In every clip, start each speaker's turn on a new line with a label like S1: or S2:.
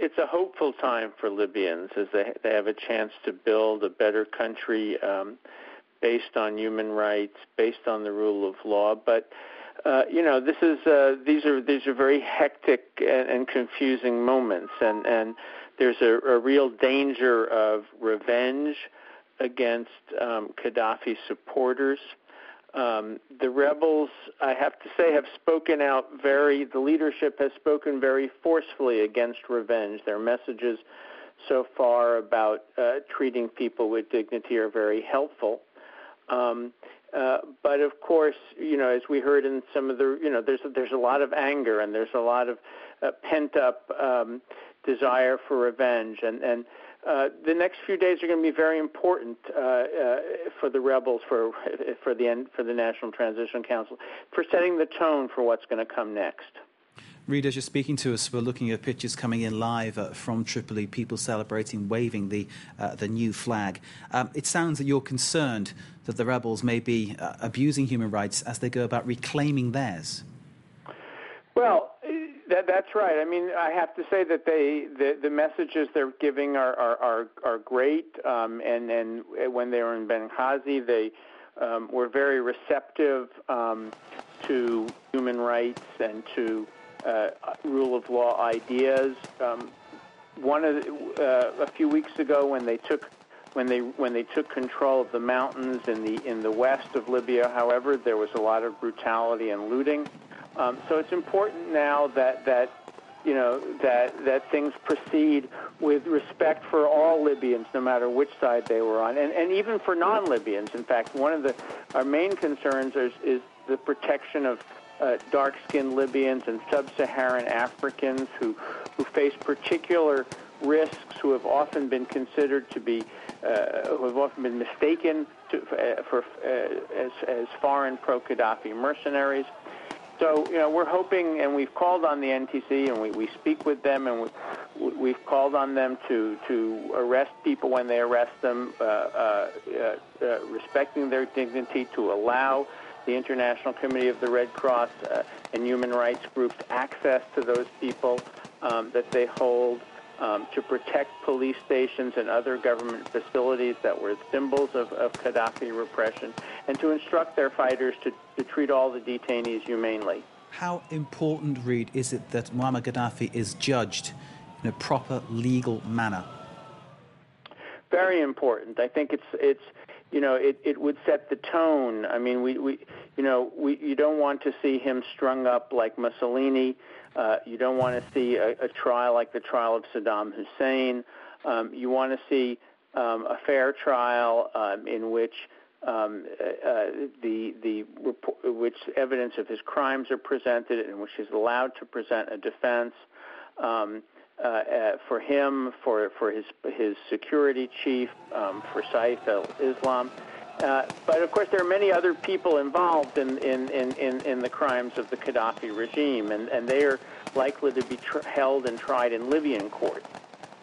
S1: it's a hopeful time for Libyans as they have a chance to build a better country based on human rights, based on the rule of law. But these are very hectic and confusing moments, and there's a real danger of revenge against Gaddafi supporters. The rebels, I have to say, have spoken out the leadership has spoken very forcefully against revenge. Their messages so far about treating people with dignity are very helpful. But of course, as we heard in some of the, there's a lot of anger and there's a lot of pent-up desire for revenge, and the next few days are going to be very important for the rebels, for the National Transition Council, for setting the tone for what's going to come next.
S2: Reed, as you're speaking to us, we're looking at pictures coming in live from Tripoli, people celebrating, waving the new flag. It sounds that you're concerned that the rebels may be abusing human rights as they go about reclaiming theirs. Well,
S1: that's right. I mean, I have to say that the messages they're giving are great. And when they were in Benghazi, they were very receptive to human rights and to rule of law ideas. A few weeks ago, when they took control of the mountains in the west of Libya, however, there was a lot of brutality and looting. So it's important now that things proceed with respect for all Libyans, no matter which side they were on, and even for non-Libyans. In fact, one of our main concerns is the protection of dark-skinned Libyans and sub-Saharan Africans who face particular risks, who have often been considered to be, who have often been mistaken as foreign pro-Gaddafi mercenaries. So, we're hoping, and we've called on the NTC, and we speak with them, and we've called on them to arrest people when they arrest them, respecting their dignity, to allow the International Committee of the Red Cross and human rights groups access to those people that they hold, to protect police stations and other government facilities that were symbols of Gaddafi repression, and to instruct their fighters to treat all the detainees humanely.
S2: How important, Reed, is it that Muammar Gaddafi is judged in a proper legal manner?
S1: Very important. I think it would set the tone. I mean, you don't want to see him strung up like Mussolini. You don't want to see a trial like the trial of Saddam Hussein. You want to see a fair trial in which which evidence of his crimes are presented, in which he's allowed to present a defense for him, for his security chief, for Saif al-Islam. But of course, there are many other people involved in the crimes of the Gaddafi regime, and they are likely to be held and tried in Libyan court.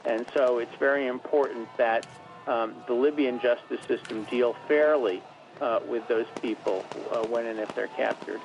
S1: And so it's very important that the Libyan justice system deal fairly with those people when and if they're captured.